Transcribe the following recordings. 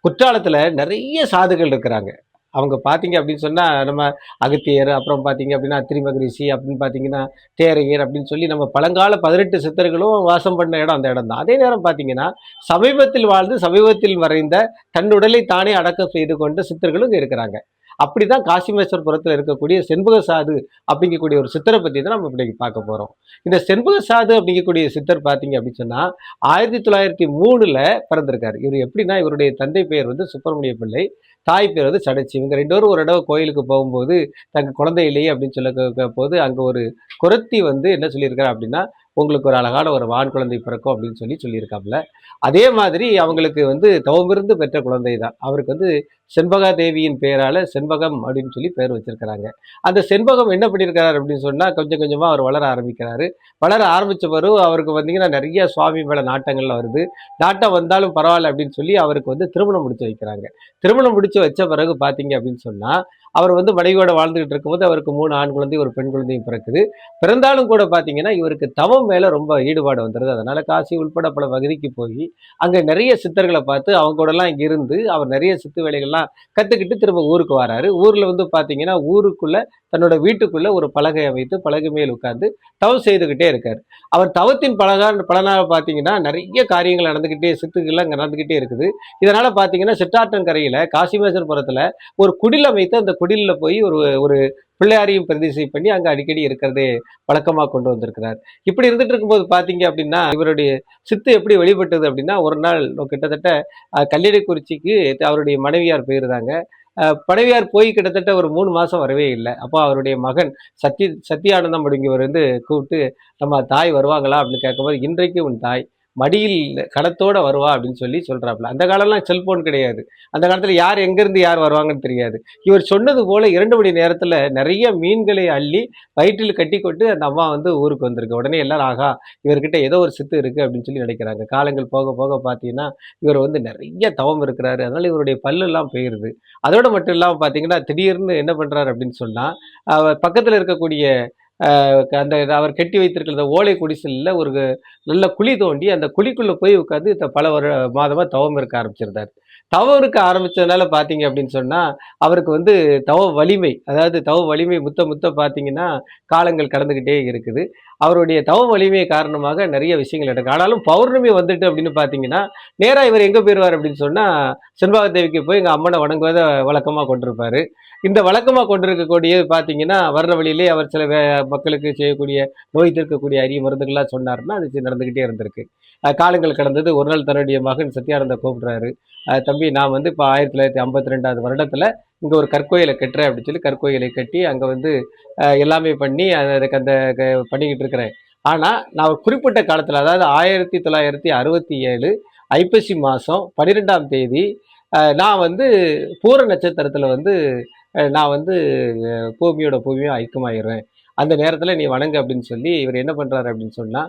குற்றாலத்துல நிறைய சாதுகள் இருக்கிறாங்க. அவங்க பார்த்தீங்க அப்படின்னு சொன்னா, நம்ம அகத்தியர், அப்புறம் பார்த்தீங்க அப்படின்னா அத்திரிமகரிஷி, அப்படின்னு பார்த்தீங்கன்னா தேரையர் அப்படின்னு சொல்லி நம்ம பழங்கால 18 சித்தர்களும் வாசம் பண்ண இடம் அந்த இடம் தான். அதே நேரம் பார்த்தீங்கன்னா, சமீபத்தில் வாழ்ந்து சமீபத்தில் மறைந்த தன் உடலை தானே அடக்கம் செய்து கொண்ட சித்தர்களும் இங்க இருக்கிறாங்க. அப்படிதான் காசிமேஸ்வரபுரத்துல இருக்கக்கூடிய செண்பக சாது அப்படிங்கக்கூடிய ஒரு சித்தரை பத்தி தான் நம்ம இன்னைக்கு பார்க்க போறோம். இந்த செண்பக சாது அப்படிங்கக்கூடிய சித்தர் பார்த்தீங்க அப்படின்னு சொன்னா, 1903ல பிறந்திருக்காரு. இவர் எப்படின்னா, இவருடைய தந்தை பெயர் வந்து சுப்பிரமணிய பிள்ளை, தாய் பேர் வந்து சடைச்சி. இவங்க 2 பேரும் ஒரு தடவ கோயிலுக்கு போகும்போது, தங்க குழந்தை இல்லையே அப்படின்னு சொல்ல போது, அங்க ஒரு குறத்தி வந்து என்ன சொல்லியிருக்காரு அப்படின்னா, உங்களுக்கு ஒரு அழகான ஒரு ஆண் குழந்தை பிறக்கும் அப்படின்னு சொல்லியிருக்காப்புல. அதே மாதிரி அவங்களுக்கு வந்து தவமிருந்து பெற்ற குழந்தை தான். அவருக்கு வந்து செண்பகா தேவியின் பெயரால செண்பகம் அப்படின்னு சொல்லி பெயர் வச்சிருக்கிறாங்க. அந்த செண்பகம் என்ன பண்ணியிருக்கிறார் அப்படின்னு சொன்னா, கொஞ்சம் கொஞ்சமா அவர் வளர ஆரம்பிக்கிறாரு. வளர ஆரம்பிச்ச பிறகு அவருக்கு பார்த்தீங்கன்னா, நிறைய சுவாமி மேல நாட்டங்கள்லாம் வருது. நாட்டம் வந்தாலும் பரவாயில்ல அப்படின்னு சொல்லி அவருக்கு வந்து திருமணம் முடிச்சு வைக்கிறாங்க. திருமணம் முடிச்சு வச்ச பிறகு பார்த்தீங்க அப்படின்னு சொன்னா, அவர் வந்து மனைவியோட வாழ்ந்துகிட்டு இருக்கும்போது அவருக்கு 3 ஆண் குழந்தை, ஒரு பெண் குழந்தையும் பிறக்குது. பிறந்தாலும் கூட பார்த்தீங்கன்னா, இவருக்கு தவம் மேல ரொம்ப ஈடுபாடு வந்துருது. அதனால காசி உள்பட பல பகுதிக்கு போய், அங்க நிறைய சித்தர்கள பார்த்து அவங்க கூடலாம் இங்க இருந்து, அவர் நிறைய சித்து வேலைகள்லாம் கத்துக்கிட்டு திரும்ப ஊருக்கு வராரு. ஊர்ல வந்து பார்த்தீங்கன்னா, ஊருக்குள்ள தன்னோட வீட்டுக்குள்ள ஒரு பலகை அமைத்து, பலகை மேல் உட்கார்ந்து தவம் செய்துகிட்டே இருக்காரு. அவர் தவத்தின் பலனாக பார்த்தீங்கன்னா, நிறைய காரியங்கள் நடந்துகிட்டே சித்துக்கள்லாம் அங்க நடந்துகிட்டே இருக்குது. இதனால பார்த்தீங்கன்னா, சிற்றாற்றங்கரையில காசிமேஸ்வரபுரத்துல ஒரு குடில் அமைத்து, அந்த குடில்ல போய் ஒரு ஒரு பிள்ளையாரையும் பிரதிஷ்டை பண்ணி அங்க அடிக்கடி இருக்கிறதே வழக்கமா கொண்டு வந்திருக்கிறார். இப்படி இருந்துட்டு இருக்கும்போது பார்த்தீங்க அப்படின்னா, இவருடைய சித்து எப்படி வெளிப்பட்டது அப்படின்னா, ஒரு நாள் கிட்டத்தட்ட கல்லிடைக்குறிச்சிக்கு அவருடைய மனைவியார் போயிருந்தாங்க. மனைவியார் போய் கிட்டத்தட்ட ஒரு 3 மாசம் வரவே இல்ல. அப்போ அவருடைய மகன் சத்தியானந்தம் அப்படிங்கிறவர் வந்து கூப்பிட்டு, "நம்ம தாய் வருவாங்களா?" அப்படின்னு கேட்கும்போது, "இன்றைக்கு உன் தாய் மடியில் கணத்தோட வருவா" அப்படின்னு சொல்றாப்புல. அந்த காலம்லாம் செல்போன் கிடையாது. அந்த காலத்துல யார் எங்கிருந்து யார் வருவாங்கன்னு தெரியாது. இவர் சொன்னது போல 2 மணி நேரத்துல நிறைய மீன்களை அள்ளி வயிற்றில் கட்டிக்கொண்டு அந்த அம்மா வந்து ஊருக்கு வந்திருக்கு. உடனே எல்லாரும், ஆகா, இவர்கிட்ட ஏதோ ஒரு சித்து இருக்கு அப்படின்னு சொல்லி நினைக்கிறாங்க. காலங்கள் போக போக பார்த்தீங்கன்னா, இவர் வந்து நிறைய தவம் இருக்கிறாரு. அதனால இவருடைய பல்லெல்லாம் போயிருது. அதோட மட்டும் இல்லாம பார்த்தீங்கன்னா, திடீர்னு என்ன பண்றாரு அப்படின்னு சொன்னா, பக்கத்துல இருக்கக்கூடிய அந்த அவர் கட்டி வைத்திருக்கிற அந்த ஓலை குடிசல்ல ஒரு நல்ல குழி தோண்டி, அந்த குழிக்குள்ள போய் உட்கார்ந்து பல மாதமா தவம் இருக்க ஆரம்பிச்சிருந்தார். தவம் இருக்க ஆரம்பிச்சதுனால பார்த்தீங்க அப்படின்னு சொன்னா, அவருக்கு வந்து தவ வலிமை, அதாவது தவ வலிமை முத்த முத்த பார்த்தீங்கன்னா, காலங்கள் கடந்துகிட்டே இருக்குது. அவருடைய தவ வலிமை காரணமாக நிறைய விஷயங்கள் நடக்கும். ஆனாலும் பௌர்ணமி வந்துட்டு அப்படின்னு பார்த்தீங்கன்னா, நேரா இவர் எங்க போயிருவார் அப்படின்னு சொன்னா, செண்பக தேவிக்கு போய் எங்க அம்மனை வணங்குவத வழக்கமா கொண்டிருப்பாரு. இந்த வழக்கமா கொண்டிருக்கக்கூடியது பார்த்தீங்கன்னா, வர்ற வழியிலே அவர் சில மக்களுக்கு செய்யக்கூடிய நோய் தீர்க்கக்கூடிய அரிய மருந்துகள்லாம் சொன்னாருன்னா, அது நடந்துகிட்டே இருந்திருக்கு. காலங்கள் கடந்தது. ஒரு நாள் தன்னுடைய மகன் சத்யானந்தா கூப்பிடுறாரு. "தம்பி, நான் வந்து இப்போ 1952வது வருடத்துல இங்க ஒரு கற்கோயிலை கட்டுறேன்" அப்படின்னு சொல்லி கற்கோயிலை கட்டி அங்க வந்து எல்லாமே பண்ணி அதுக்கு அந்த பண்ணிக்கிட்டு இருக்கிறேன். ஆனா, நான் ஒரு குறிப்பிட்ட காலத்துல, அதாவது 1967 ஐப்பசி மாசம் 12ஆம் தேதி நான் வந்து பூர நட்சத்திரத்துல வந்து நான் வந்து பூமியா ஐக்கியமாயிருவேன். அந்த நேரத்துல நீ வணங்கு அப்படின்னு சொல்லி இவர் என்ன பண்றாரு அப்படின்னு சொன்னா,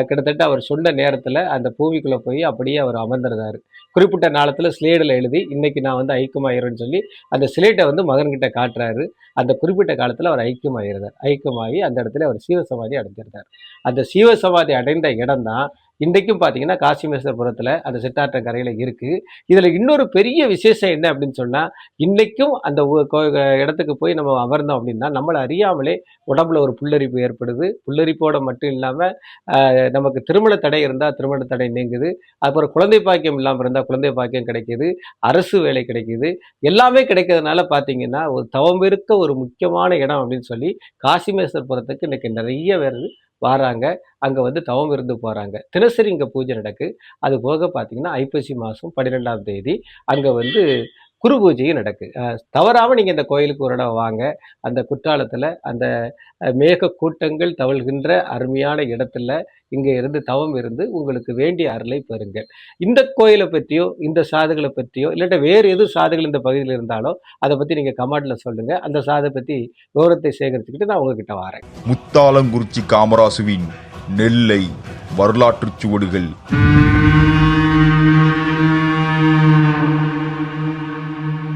கிட்டத்தட்ட அவர் சொன்ன நேரத்துல அந்த பூமிக்குள்ள போய் அப்படியே அவர் அமர்ந்துருந்தாரு. குறிப்பிட்ட நாளத்துல ஸ்லேடுல எழுதி, இன்னைக்கு நான் வந்து ஐக்கியமாயிடுறேன்னு சொல்லி அந்த ஸ்லேட்டை வந்து மகன்கிட்ட காட்டுறாரு. அந்த குறிப்பிட்ட காலத்துல அவர் ஐக்கியமாயிருந்தார். ஐக்கியமாகி அந்த இடத்துல அவர் சீவசமாதி அடைஞ்சிருந்தார். அந்த சீவசமாதி அடைந்த இடம் தான் இன்றைக்கும் பார்த்தீங்கன்னா, காசிமேஸ்வரபுரத்துல அந்த சித்தாற்றங்கரையில இருக்கு. இதுல இன்னொரு பெரிய விசேஷம் என்ன அப்படின்னு சொன்னா, இன்னைக்கும் அந்த இடத்துக்கு போய் நம்ம அமர்ந்தோம் அப்படின்னா, நம்மள அறியாமலே உடம்புல ஒரு புல்லரிப்பு ஏற்படுது. புல்லரிப்போட மட்டும் இல்லாம, நமக்கு திருமண தடை இருந்தா திருமண தடை நீங்குது. அப்புறம் குழந்தை பாக்கியம் இல்லாம இருந்தா குழந்தை பாக்கியம் கிடைக்குது. அரசு வேலை கிடைக்குது. எல்லாமே கிடைக்கிறதுனால பார்த்தீங்கன்னா, ஒரு தவம் இருக்க ஒரு முக்கியமான இடம் அப்படின்னு சொல்லி காசிமேஸ்வரபுரத்துக்கு இன்னைக்கு நிறைய பேர் வாராங்க. அங்க வந்து தவம் இருந்து போறாங்க. தினசரி இங்க பூஜை நடக்கு. அது போக பார்த்தீங்கன்னா, ஐப்பசி மாசம் 12ஆம் தேதி அங்க வந்து குரு பூஜையும் நடக்கு. தவறாம நீங்க இந்த கோயிலுக்கு ஒரு தடவ வாங்க. அந்த குற்றாலத்துல அந்த மேக கூட்டங்கள் தவழ்கின்ற அருமையான இடத்துல இங்க இருந்து தவம் இருந்து உங்களுக்கு வேண்டிய அருளை பெறுங்கள். இந்த கோயில பத்தியோ, இந்த சாதுகள பத்தியோ, இல்லாட்டா வேறு எது சாதுகள் இந்த பகுதியில இருந்தாலோ, அத பத்தி நீங்க கமெண்ட்ல சொல்லுங்க. அந்த சாத பத்தி விவரத்தை சேகரிச்சுக்கிட்டு நான் உங்ககிட்ட வாரேன். முத்தாலங்குறிச்சி காமராசுவின் நெல்லை வரலாற்றுச் சுவடுகள்.